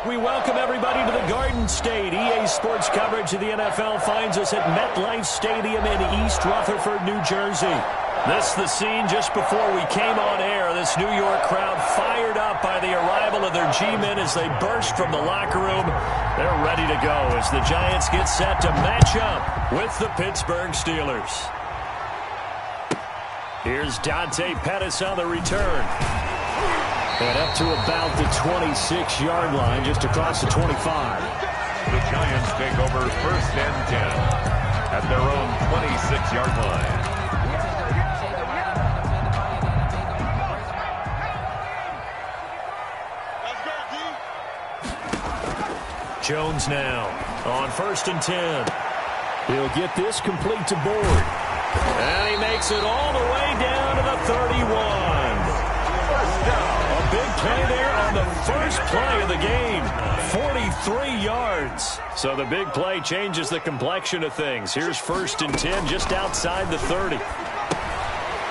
We welcome everybody to the Garden State. EA Sports coverage of the NFL finds us at MetLife Stadium in East Rutherford, New Jersey. This is the scene just before we came on air. This New York crowd fired up by the arrival of their G-men as they burst from the locker room. They're ready to go as the Giants get set to match up with the Pittsburgh Steelers. Here's Dante Pettis on the return. And up to about the 26-yard line, just across the 25. The Giants take over 1st and 10 at their own 26-yard line. Jones now on 1st and 10. He'll get this complete to Board. And he makes it all the way down to the 31. A big play there on the first play of the game. 43 yards. So the big play changes the complexion of things. Here's 1st and 10 just outside the 30.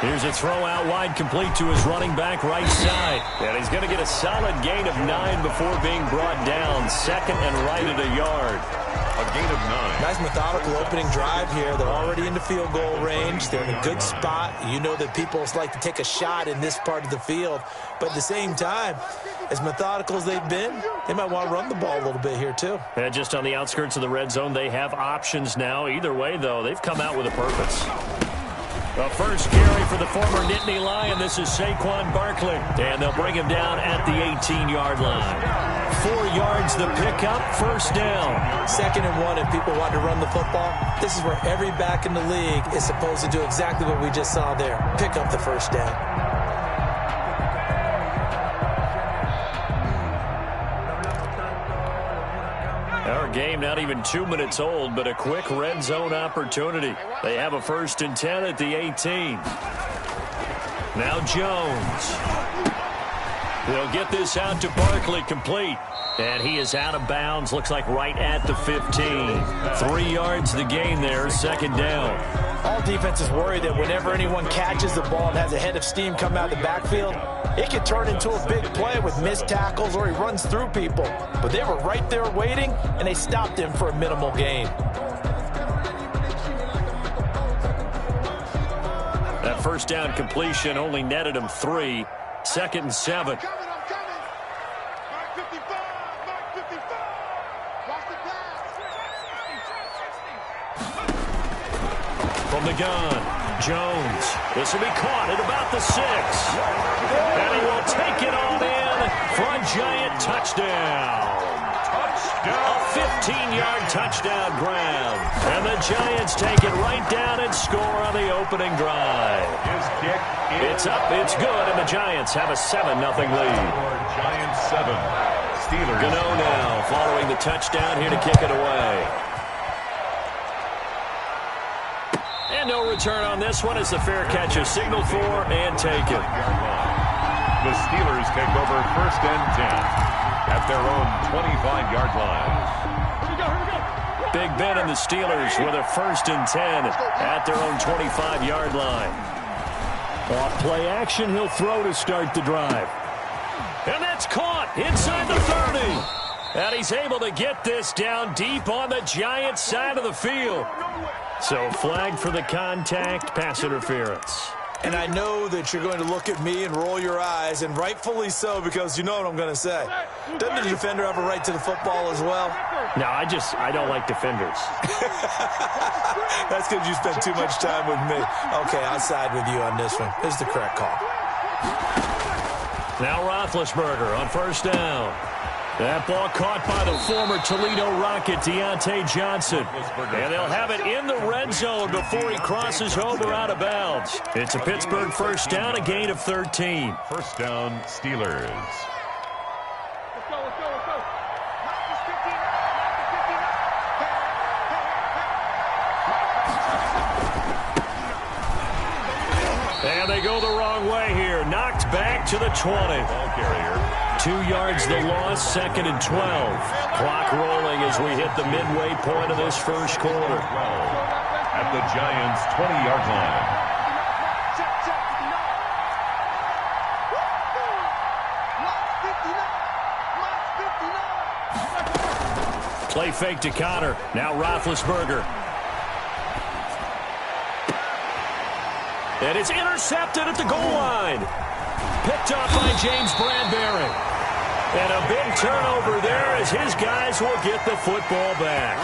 Here's a throw out wide complete to his running back right side. And he's going to get a solid gain of 9 before being brought down. 2nd and right at a yard. A gain of 9. Nice methodical opening drive here. They're already into field goal range. They're in a good spot. You know that people like to take a shot in this part of the field. But at the same time, as methodical as they've been, they might want to run the ball a little bit here too. And just on the outskirts of the red zone, they have options now. Either way, though, they've come out with a purpose. The first carry for the former Nittany Lion. This is Saquon Barkley. And they'll bring him down at the 18-yard line. 4 yards the pickup, 1st down. 2nd and 1 if people want to run the football. This is where every back in the league is supposed to do exactly what we just saw there. Pick up the 1st down. Our game not even 2 minutes old, but a quick red zone opportunity. They have a 1st and 10 at the 18. Now Jones. They'll get this out to Barkley complete. And he is out of bounds. Looks like right at the 15. 3 yards the gain there. 2nd down. All defenses worry that whenever anyone catches the ball and has a head of steam come out of the backfield, it could turn into a big play with missed tackles or he runs through people. But they were right there waiting, and they stopped him for a minimal gain. That 1st down completion only netted him 3. 2nd and 7. From the gun, Jones. This will be caught at about the 6. And he will take it on in for a Giant touchdown. A 15-yard touchdown grab. And the Giants take it right down and score on the opening drive. His kick It's up, it's good, and the Giants have a 7-0 lead. Giants 7. Steelers. Gano now following the touchdown here to kick it away. And no return on this one as the fair catch is signaled for and taken. The Steelers take over 1st and 10 at their own 25-yard line. Big Ben and the Steelers with a 1st and 10 at their own 25-yard line. Off play action, he'll throw to start the drive. And that's caught inside the 30. And he's able to get this down deep on the Giants side of the field. So flag for the contact, pass interference. And I know that you're going to look at me and roll your eyes, and rightfully so, because you know what I'm going to say. Doesn't the defender have a right to the football as well? No, I don't like defenders. That's because you spent too much time with me. Okay, I'll side with you on this one. This is the correct call. Now Roethlisberger on 1st down. That ball caught by the former Toledo Rocket, Deontay Johnson. And they'll have it in the red zone before he crosses over out of bounds. It's a Pittsburgh 1st down, a gain of 13. 1st down, Steelers. And they go the wrong way here. Knocked back to the 20. Ball carrier. 2 yards the loss, 2nd and 12. Clock rolling as we hit the midway point of this first quarter. At the Giants' 20-yard line. Play fake to Connor. Now Roethlisberger. And it's intercepted at the goal line. Picked up by James Bradbury. And a big turnover there as his guys will get the football back.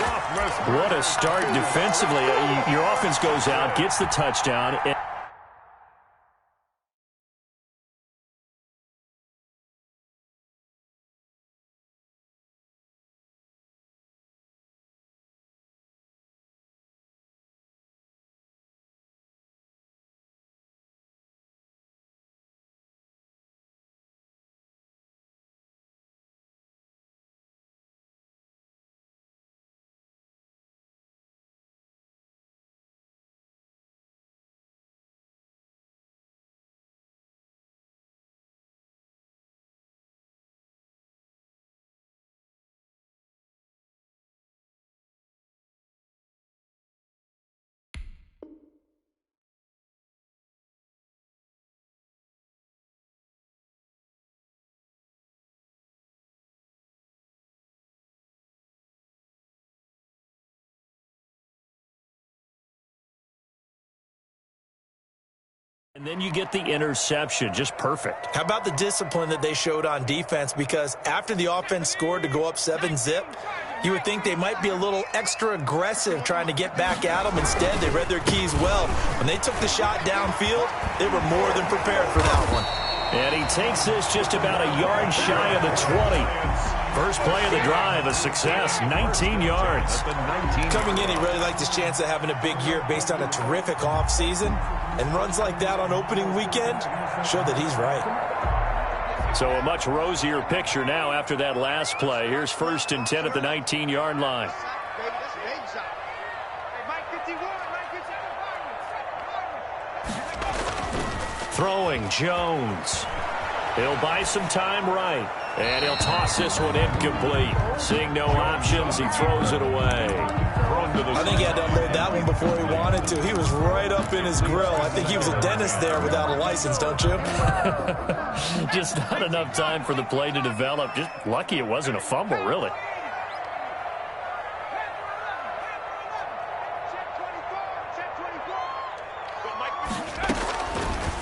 What a start defensively. Your offense goes out, gets the touchdown. And then you get the interception. Just perfect. How about the discipline that they showed on defense? Because after the offense scored to go up 7-zip, you would think they might be a little extra aggressive trying to get back at them. Instead, they read their keys well. When they took the shot downfield, they were more than prepared for that one. And he takes this just about a yard shy of the 20. First play of the drive, a success, 19 yards. Coming in, he really liked his chance of having a big year based on a terrific offseason. And runs like that on opening weekend show that he's right. So a much rosier picture now after that last play. Here's 1st and 10 at the 19-yard line. Throwing, Jones. He'll buy some time right. And he'll toss this one incomplete. Seeing no options, he throws it away. I think he had to unload that one before he wanted to. He was right up in his grill. I think he was a dentist there without a license, don't you? Just not enough time for the play to develop. Just lucky it wasn't a fumble, really.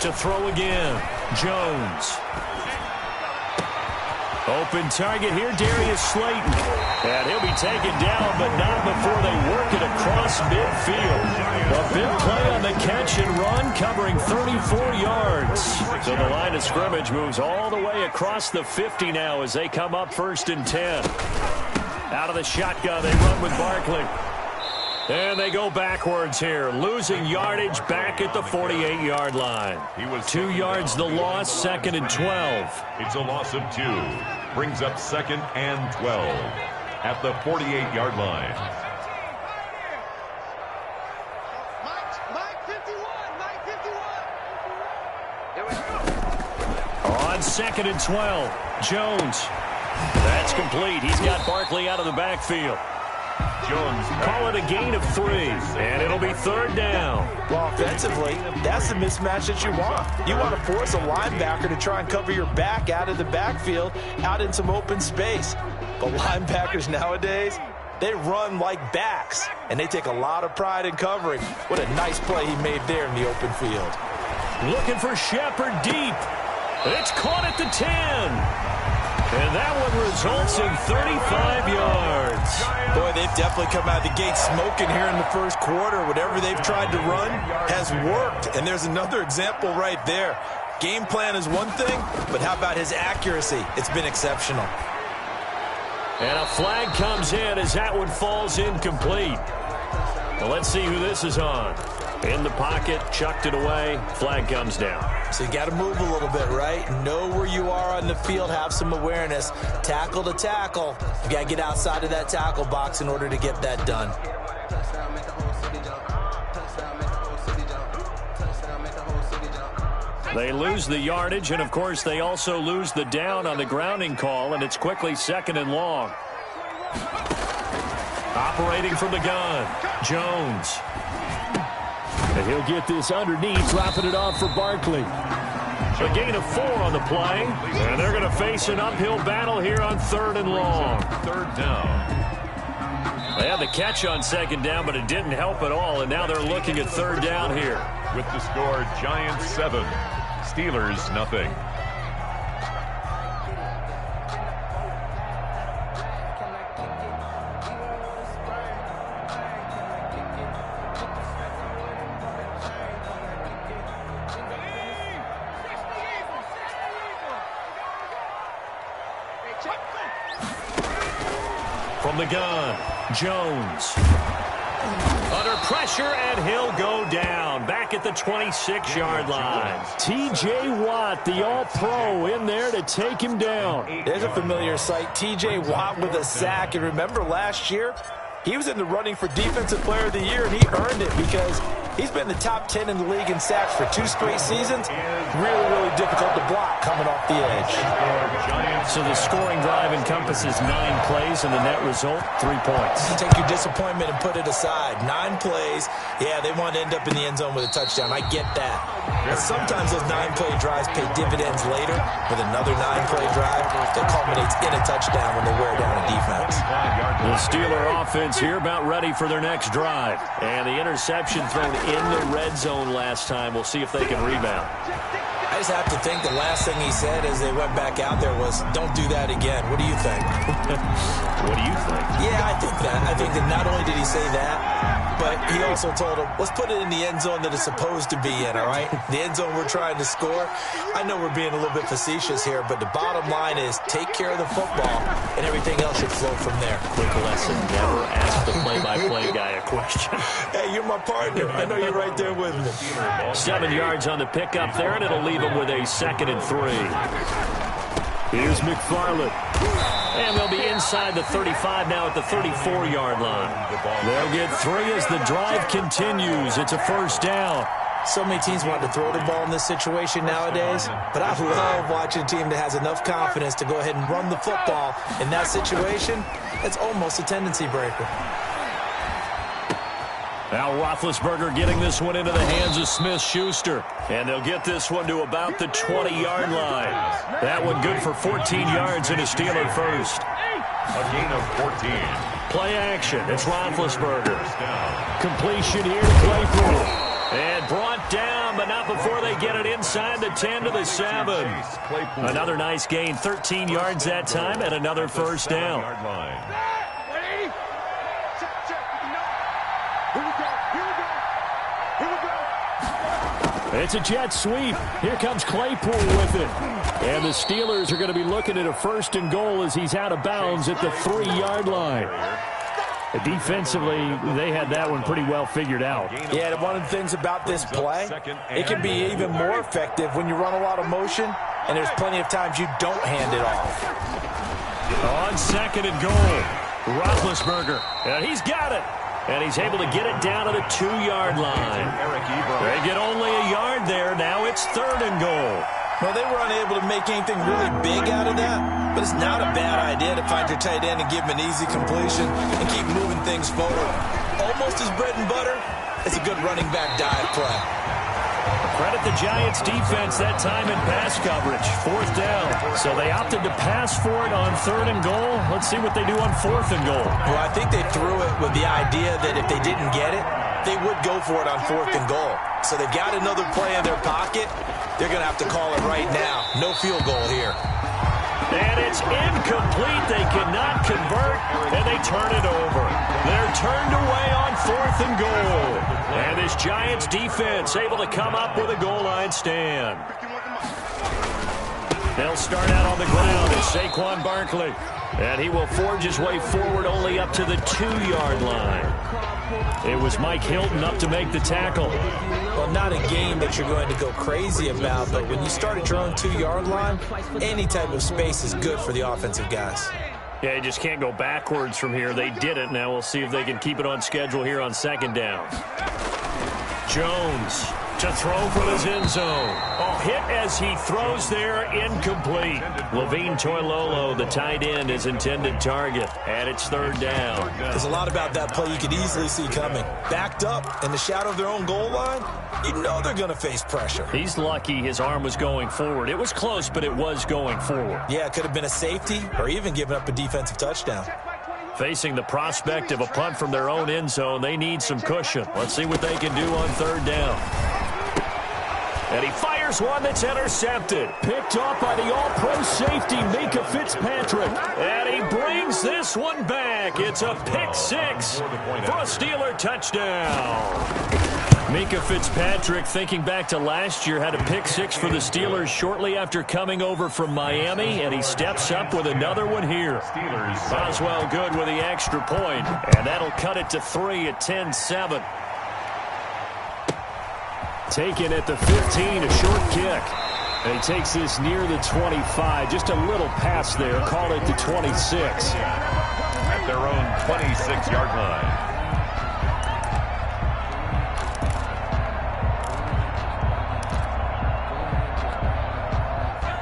To throw again, Jones. Open target here, Darius Slayton. And he'll be taken down, but not before they work it across midfield. A big play on the catch and run, covering 34 yards. So the line of scrimmage moves all the way across the 50 now as they come up 1st and 10. Out of the shotgun, they run with Barkley. And they go backwards here, losing yardage back at the 48-yard line. 2 yards the loss, 2nd and 12. It's a loss of 2. Brings up 2nd and 12 at the 48-yard line. On 2nd and 12, Jones. That's complete. He's got Barkley out of the backfield. Jones. Call it a gain of 3, and it'll be 3rd down. Well, offensively, that's the mismatch that you want. You want to force a linebacker to try and cover your back out of the backfield, out in some open space. But linebackers nowadays, they run like backs, and they take a lot of pride in covering. What a nice play he made there in the open field. Looking for Shepard deep. It's caught at the 10. And that one results in 35 yards. Boy, they've definitely come out of the gate smoking here in the first quarter. Whatever they've tried to run has worked. And there's another example right there. Game plan is one thing, but how about his accuracy? It's been exceptional. And a flag comes in as that one falls incomplete. Well, let's see who this is on. In the pocket, chucked it away, flag comes down. So you got to move a little bit, right? Know where you are on the field, have some awareness. Tackle to tackle. You got to get outside of that tackle box in order to get that done. They lose the yardage, and of course they also lose the down on the grounding call, and it's quickly 2nd and long. Operating from the gun, Jones. And he'll get this underneath, dropping it off for Barkley. A gain of 4 on the play, and they're going to face an uphill battle here on 3rd and long. 3rd down. They had the catch on second down, but it didn't help at all, and now they're looking at third down here. With the score, Giants 7, Steelers nothing. From the gun, Jones. Under pressure, and he'll go down. Back at the 26-yard line. T.J. Watt, the All-Pro, in there to take him down. There's a familiar sight. T.J. Watt with a sack. And remember last year, he was in the running for Defensive Player of the Year, and he earned it because he's been the top 10 in the league in sacks for 2 straight seasons. Really, really difficult to block coming off the edge. So the scoring drive encompasses 9 plays, and the net result, 3 points. Take your disappointment and put it aside. 9 plays. Yeah, they want to end up in the end zone with a touchdown. I get that. But sometimes those 9-play drives pay dividends later with another 9-play drive that culminates in a touchdown when they wear down a defense. The Steeler offense here about ready for their next drive. And the interception thrown in the red zone last time. We'll see if they can rebound. I just have to think the last thing he said as they went back out there was, don't do that again. What do you think? What do you think? Yeah, I think that. I think that not only did he say that, but he also told him, let's put it in the end zone that it's supposed to be in, all right? The end zone we're trying to score. I know we're being a little bit facetious here, but the bottom line is take care of the football, and everything else should flow from there. Quick lesson, never ask the play-by-play guy a question. Hey, you're my partner. I know you're right there with me. 7 yards on the pickup there, and it'll leave him with a 2nd and 3. Here's McFarland. And they'll be inside the 35 now at the 34-yard line. They'll get 3 as the drive continues. It's a first down. So many teams want to throw the ball in this situation nowadays, but I love watching a team that has enough confidence to go ahead and run the football. In that situation, it's almost a tendency breaker. Now Roethlisberger getting this one into the hands of Smith-Schuster. And they'll get this one to about the 20-yard line. That one good for 14 yards and a Steeler first. A gain of 14. Play action. It's Roethlisberger. Completion here to Claypool. And brought down, but not before they get it inside the 10 to the 7. Another nice gain, 13 yards that time, and another first down. It's a jet sweep. Here comes Claypool with it. And the Steelers are going to be looking at a 1st and goal as he's out of bounds at the 3-yard line. Defensively, they had that one pretty well figured out. Yeah, and one of the things about this play, it can be even more effective when you run a lot of motion, and there's plenty of times you don't hand it off. On 2nd and goal, Roethlisberger, and he's got it. And he's able to get it down to the 2-yard line. They get only a yard there. Now it's 3rd and goal. Well, they were unable to make anything really big out of that, but it's not a bad idea to find your tight end and give him an easy completion and keep moving things forward. Almost his bread and butter. It's a good running back dive play. Credit the Giants defense that time in pass coverage. 4th down. So they opted to pass for it on 3rd and goal. Let's see what they do on 4th and goal. Well, I think they threw it with the idea that if they didn't get it, they would go for it on 4th and goal. So they've got another play in their pocket. They're going to have to call it right now. No field goal here. And it's incomplete. They cannot convert, and they turn it over. They're turned away on 4th and goal. And this Giants defense able to come up with a goal line stand. They'll start out on the ground as Saquon Barkley. And he will forge his way forward only up to the 2-yard line. It was Mike Hilton up to make the tackle. Well, not a game that you're going to go crazy about, but when you start at your own 2-yard line, any type of space is good for the offensive guys. Yeah, you just can't go backwards from here. They did it. Now we'll see if they can keep it on schedule here on 2nd down. Jones to throw from his end zone. Oh, hit as he throws there, incomplete. Levine Toilolo, the tight end, his intended target, and it's 3rd down. There's a lot about that play you could easily see coming. Backed up in the shadow of their own goal line, you know they're going to face pressure. He's lucky his arm was going forward. It was close, but it was going forward. Yeah, it could have been a safety or even giving up a defensive touchdown. Facing the prospect of a punt from their own end zone, they need some cushion. Let's see what they can do on third down. And he fires one that's intercepted. Picked off by the all-pro safety, Micah Fitzpatrick. And he brings this one back. It's a pick six for a Steeler touchdown. Micah Fitzpatrick, thinking back to last year, had a pick six for the Steelers shortly after coming over from Miami, and he steps up with another one here. Boswell good with the extra point, and that'll cut it to 3 at 10-7. Taken at the 15, a short kick. And he takes this near the 25, just a little pass there, call it the 26. At their own 26-yard line.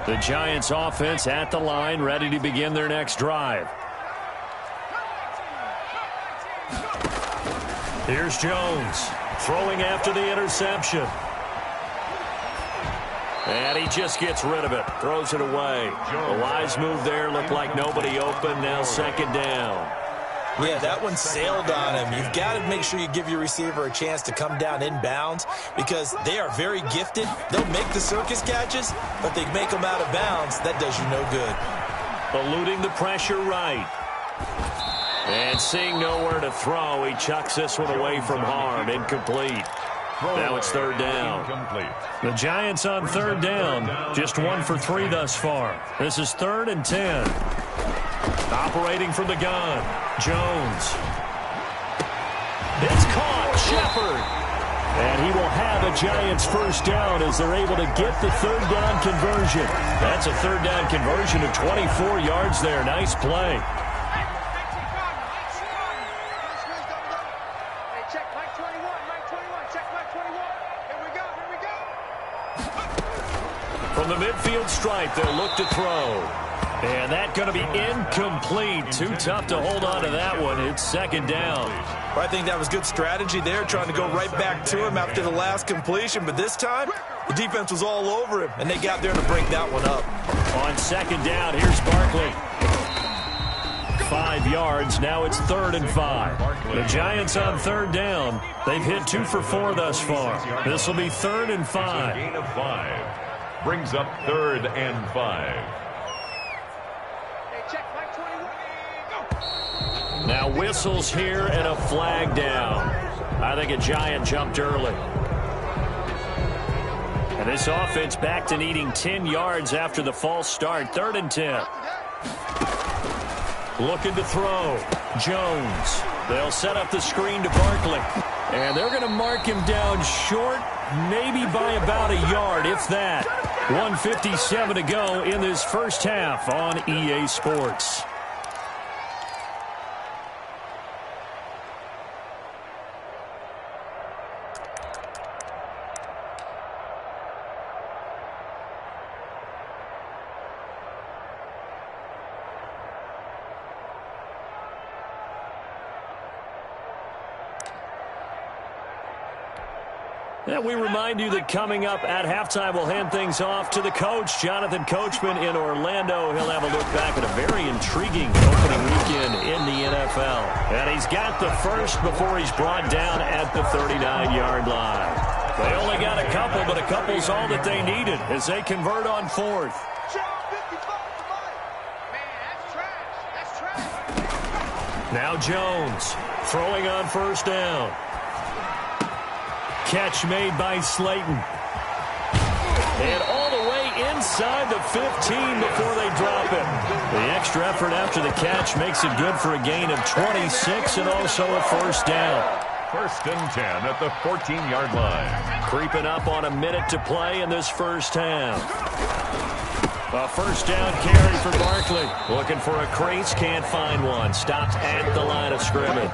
The Giants offense at the line, ready to begin their next drive. Here's Jones, throwing after the interception. And he just gets rid of it, throws it away. The wise move there, looked like nobody open, now second down. Yeah, that one sailed on him. You've got to make sure you give your receiver a chance to come down inbounds because they are very gifted. They'll make the circus catches, but they make them out of bounds. That does you no good. Eluding the pressure right. And seeing nowhere to throw, he chucks this one away from harm. Incomplete. Now it's third down. The Giants on third down. Just 1 for 3 thus far. This is 3rd and 10. Operating from the gun, Jones. It's caught, Shepard. And he will have a Giants first down as they're able to get the third down conversion. That's a third down conversion of 24 yards there. Nice play. From the midfield stripe, they'll look to throw. And that's going to be incomplete. Too tough to hold on to that one. It's second down. Well, I think that was good strategy there, trying to go right back to him after the last completion. But this time, the defense was all over him, and they got there to break that one up. On second down, here's Barkley. 5 yards. Now it's 3rd and 5. The Giants on third down. They've hit 2 for 4 thus far. This will be 3rd and 5. Gain of 5. Brings up 3rd and 5. Now whistles here and a flag down. I think a Giant jumped early. And this offense back to needing 10 yards after the false start. 3rd and 10. Looking to throw. Jones. They'll set up the screen to Barkley. And they're going to mark him down short, maybe by about a yard, if that. 1:57 to go in this first half on EA Sports. And we remind you that coming up at halftime, we'll hand things off to the coach, Jonathan Coachman in Orlando. He'll have a look back at a very intriguing opening weekend in the NFL. And he's got the first before he's brought down at the 39-yard line. They only got a couple, but a couple's all that they needed as they convert on 4th. Now Jones throwing on first down. Catch made by Slayton. And all the way inside the 15 before they drop it. The extra effort after the catch makes it good for a gain of 26 and also a first down. 1st and 10 at the 14-yard line. Creeping up on a minute to play in this first half. A first down carry for Barkley. Looking for a crease, can't find one. Stopped at the line of scrimmage.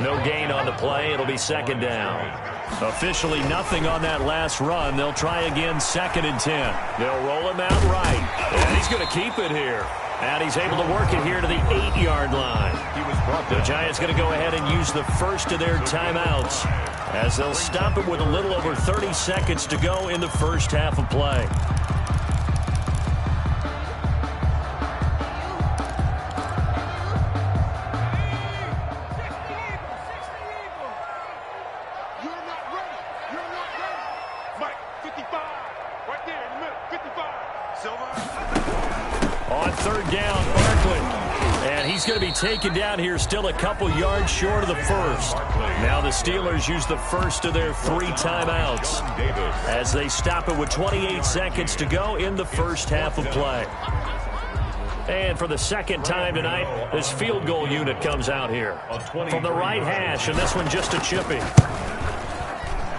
No gain on the play. It'll be second down. Officially nothing on that last run. They'll try again 2nd and 10. They'll roll him out right. And he's going to keep it here. And he's able to work it here to the 8-yard line. The Giants going to go ahead and use the first of their timeouts as they'll stop it with a little over 30 seconds to go in the first half of play. He's going to be taken down here still a couple yards short of the first. Now the Steelers use the first of their 3 timeouts as they stop it with 28 seconds to go in the first half of play. And for the second time tonight, this field goal unit comes out here from the right hash, and this one just a chippy.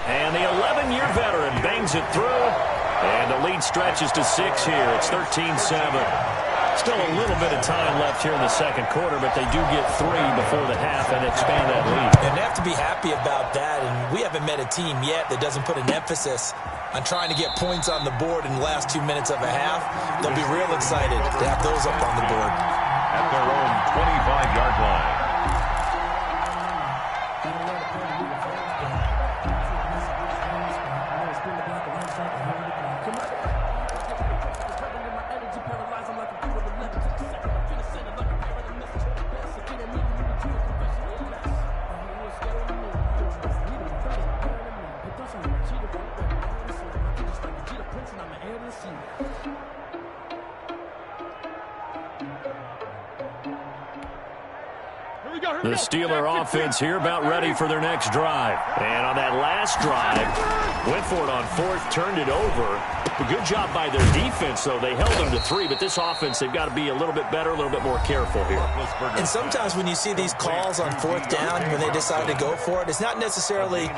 And the 11-year veteran bangs it through, and the lead stretches to 6 here. It's 13-7. Still a little bit of time left here in the second quarter, but they do get 3 before the half and expand that lead. And they have to be happy about that, and we haven't met a team yet that doesn't put an emphasis on trying to get points on the board in the last 2 minutes of a half. They'll be real excited to have those up on the board. At their own 25-yard line. The Steeler offense here about ready for their next drive. And on that last drive, went for it on 4th, turned it over. A good job by their defense, though. They held them to 3, but this offense, they've got to be a little bit better, a little bit more careful here. And sometimes when you see these calls on 4th down, when they decide to go for it, it's not necessarily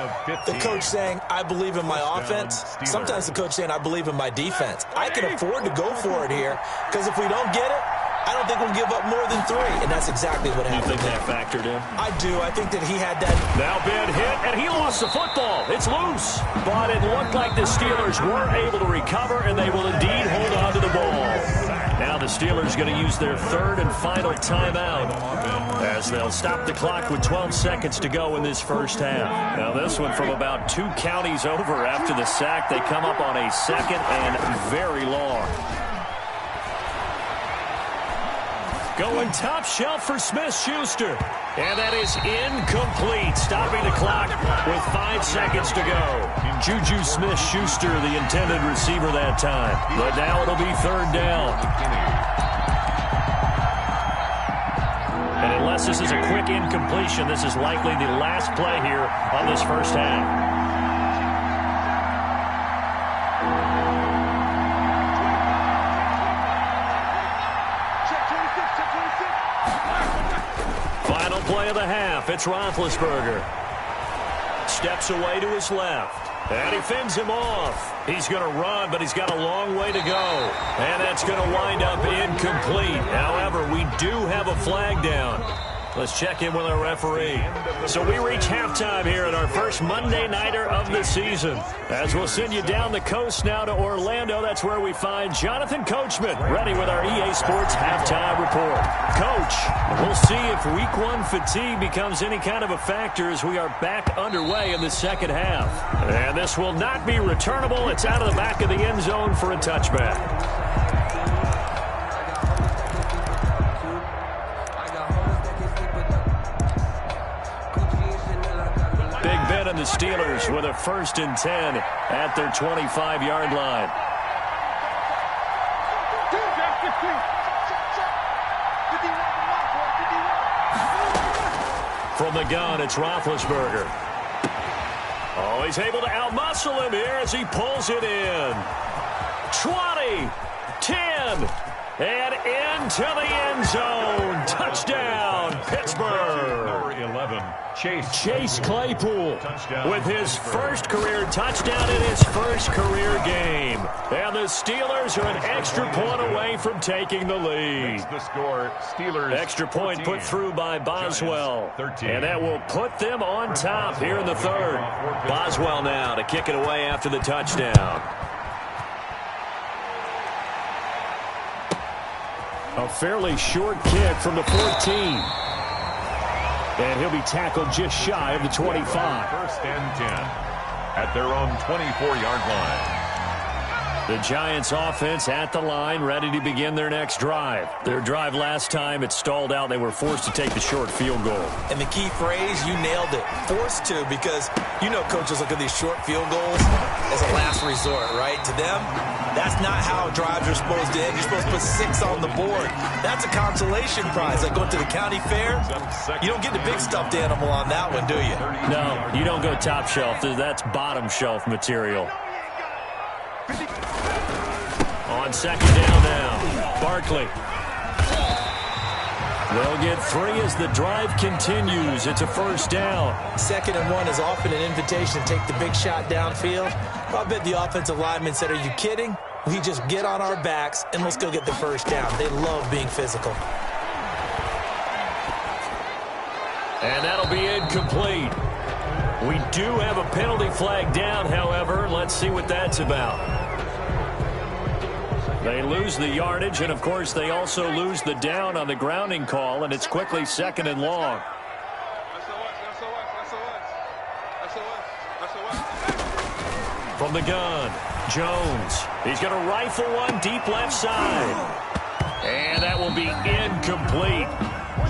the coach saying, I believe in my offense. Sometimes the coach saying, I believe in my defense. I can afford to go for it here, because if we don't get it, I don't think we'll give up more than 3, and that's exactly what happened. You think that factored in? I do. I think that he had that. Now bad hit, and he lost the football. It's loose. But it looked like the Steelers were able to recover, and they will indeed hold on to the ball. Now the Steelers going to use their 3rd and final timeout as they'll stop the clock with 12 seconds to go in this first half. Now this one from about 2 counties over after the sack. They come up on a 2nd and very long. Going top shelf for Smith-Schuster. And that is incomplete. Stopping the clock with 5 seconds to go. Juju Smith-Schuster, the intended receiver that time. But now it'll be 3rd down. And unless this is a quick incompletion, this is likely the last play here on this first half. Play of the half. It's Roethlisberger. Steps away to his left. And he fends him off. He's going to run, but he's got a long way to go. And that's going to wind up incomplete. However, we do have a flag down. Let's check in with our referee. So we reach halftime here at our first Monday Nighter of the season. As we'll send you down the coast now to Orlando. That's where we find Jonathan Coachman ready with our EA Sports Halftime Report. Coach, we'll see if Week 1 fatigue becomes any kind of a factor as we are back underway in the second half. And this will not be returnable. It's out of the back of the end zone for a touchback. And the Steelers with a 1st and 10 at their 25-yard line. From the gun, it's Roethlisberger. Oh, he's able to outmuscle him here as he pulls it in. 20, 10, and into the end zone. Touchdown, Pittsburgh. Number 11, Chase Claypool with his first career touchdown in his first career game. And the Steelers are an extra point away from taking the lead. The score, Steelers extra point 14, put through by Boswell. 13. And that will put them on top here in the 3rd. Boswell now to kick it away after the touchdown. A fairly short kick from the 14. And he'll be tackled just shy of the 25. 1st and 10 at their own 24-yard line. The Giants offense at the line, ready to begin their next drive. Their drive last time, it stalled out. They were forced to take the short field goal. And the key phrase, you nailed it. Forced to, because you know coaches look at these short field goals as a last resort, right? To them, That's not how drives are supposed to end. You're supposed to put 6 on the board. That's a consolation prize. Like going to the county fair, you don't get the big stuffed animal on that one, do you? No, you don't go top shelf. That's bottom shelf material. On second down now, Barkley. They'll get 3 as the drive continues. It's a first down. 2nd and 1 is often an invitation to take the big shot downfield. I bet the offensive lineman said, are you kidding? We just get on our backs and let's go get the first down. They love being physical. And that'll be incomplete. We do have a penalty flag down, however. Let's see what that's about. They lose the yardage, and, of course, they also lose the down on the grounding call, and it's quickly 2nd and long. From the gun, Jones. He's going to rifle one deep left side. And that will be incomplete.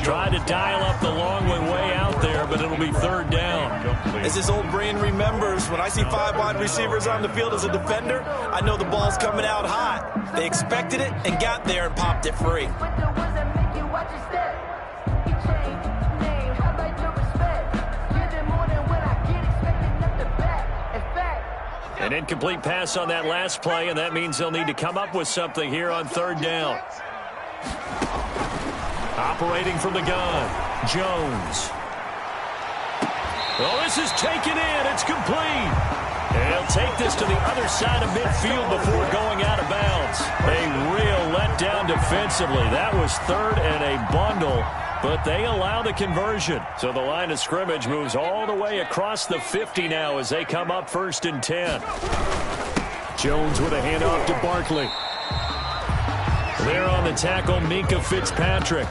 Tried to dial up the long way out there, but it'll be 3rd down. As this old brain remembers, when I see 5 wide receivers on the field as a defender, I know the ball's coming out hot. They expected it and got there and popped it free. An incomplete pass on that last play, and that means they'll need to come up with something here on 3rd down. Operating from the gun, Jones. Oh, this is taken in. It's complete. And he'll take this to the other side of midfield before going out of bounds. A real letdown defensively. That was 3rd and a bundle, but they allow the conversion. So the line of scrimmage moves all the way across the 50 now as they come up 1st and 10. Jones with a handoff to Barkley. There on the tackle, Minka Fitzpatrick.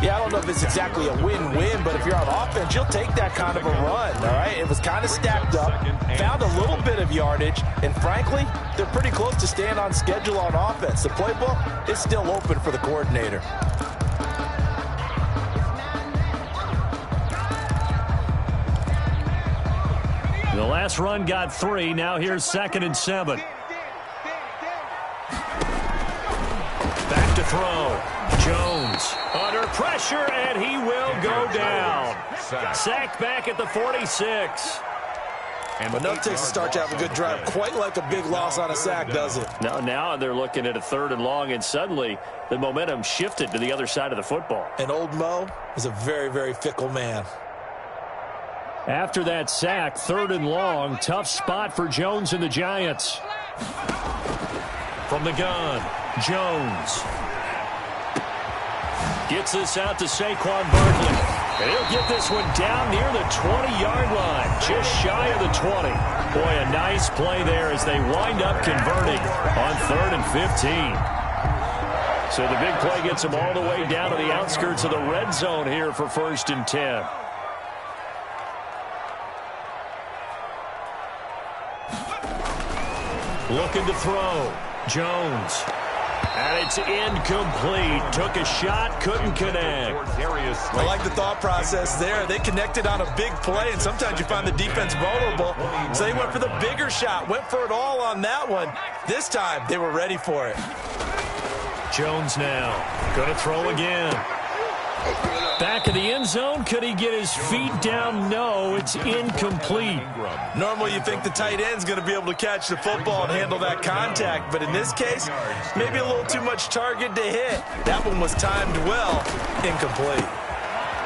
Yeah, I don't know if it's exactly a win-win, but if you're on offense, you'll take that kind of a run, all right? It was kind of stacked up, found a little bit of yardage, and frankly, they're pretty close to staying on schedule on offense. The playbook is still open for the coordinator. The last run got 3. Now here's 2nd and 7. Back to throw. Jones under pressure, and he will go down. Sacked back at the 46. But enough takes to start to have a good drive. Quite like a big loss on a sack, does it? Now they're looking at a 3rd and long, and suddenly the momentum shifted to the other side of the football. And old Mo is a very, very fickle man. After that sack, 3rd and long, tough spot for Jones and the Giants. From the gun, Jones. Gets this out to Saquon Barkley. And he'll get this one down near the 20-yard line, just shy of the 20. Boy, a nice play there as they wind up converting on 3rd and 15. So the big play gets them all the way down to the outskirts of the red zone here for 1st and 10. Looking to throw. Jones. And it's incomplete. Took a shot, couldn't connect. I like the thought process there. They connected on a big play, and sometimes you find the defense vulnerable. So they went for the bigger shot, went for it all on that one. This time, they were ready for it. Jones now. Going to throw again. Back of the end zone. Could he get his feet down? No, it's incomplete. Normally you think the tight end's going to be able to catch the football and handle that contact, but in this case, maybe a little too much target to hit. That one was timed well. Incomplete.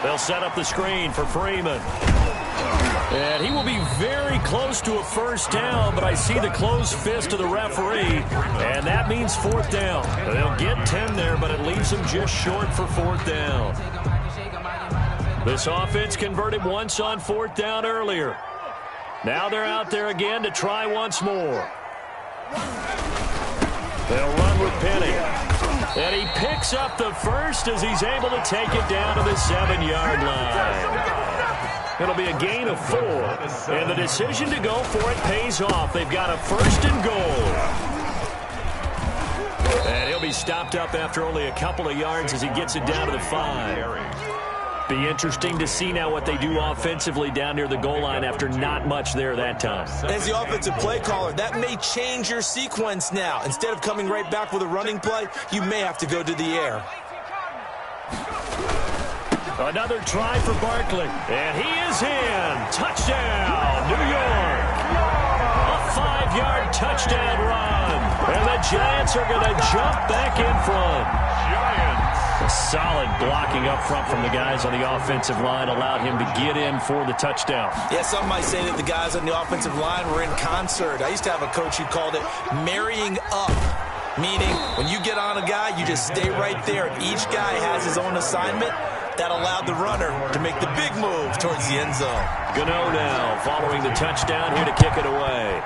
They'll set up the screen for Freeman. And he will be very close to a first down, but I see the closed fist of the referee, and that means 4th down. They'll get 10 there, but it leaves them just short for 4th down. This offense converted once on 4th down earlier. Now they're out there again to try once more. They'll run with Penny. And he picks up the first as he's able to take it down to the 7-yard line. It'll be a gain of 4. And the decision to go for it pays off. They've got a 1st and goal. And he'll be stopped up after only a couple of yards as he gets it down to the 5. Be interesting to see now what they do offensively down near the goal line after not much there that time. As the offensive play caller, that may change your sequence now. Instead of coming right back with a running play, you may have to go to the air. Another try for Barkley, and he is in. Touchdown, New York. A 5-yard touchdown run, and the Giants are going to jump back in front. Giants. A solid blocking up front from the guys on the offensive line allowed him to get in for the touchdown. Yeah, some might say that the guys on the offensive line were in concert. I used to have a coach who called it marrying up, meaning when you get on a guy, you just stay right there. Each guy has his own assignment. That allowed the runner to make the big move towards the end zone. Gano now following the touchdown here to kick it away.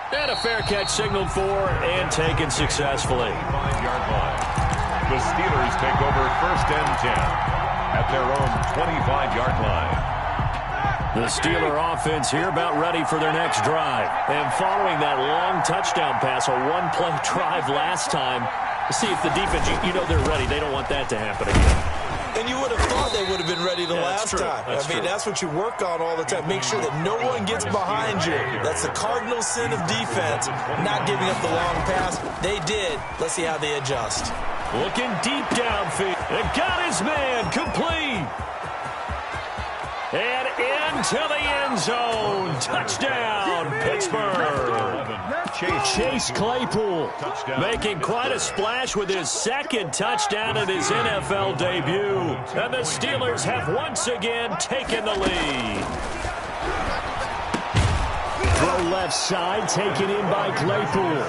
And a fair catch signaled for and taken successfully. 5-yard line. The Steelers take over 1st and 10 at their own 25-yard line. The Steeler offense here about ready for their next drive. And following that long touchdown pass, a one-play drive last time, see if the defense, you know they're ready. They don't want that to happen again. And you would have thought they would have been ready the last time. That's what you work on all the time. Make sure that no one gets behind you. That's the cardinal sin of defense, not giving up the long pass. They did. Let's see how they adjust. Looking deep downfield. And got his man complete. And into the end zone. Touchdown, Pittsburgh. Chase Claypool making quite a splash with his second touchdown in his NFL debut. And the Steelers have once again taken the lead. Throw left side, taken in by Claypool.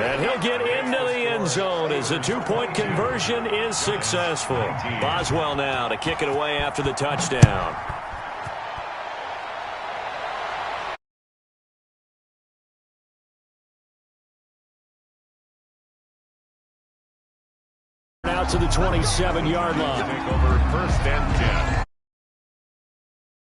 And he'll get into the end zone as the two-point conversion is successful. Boswell now to kick it away after the touchdown. Out to the 27-yard line. Take over 1st and 10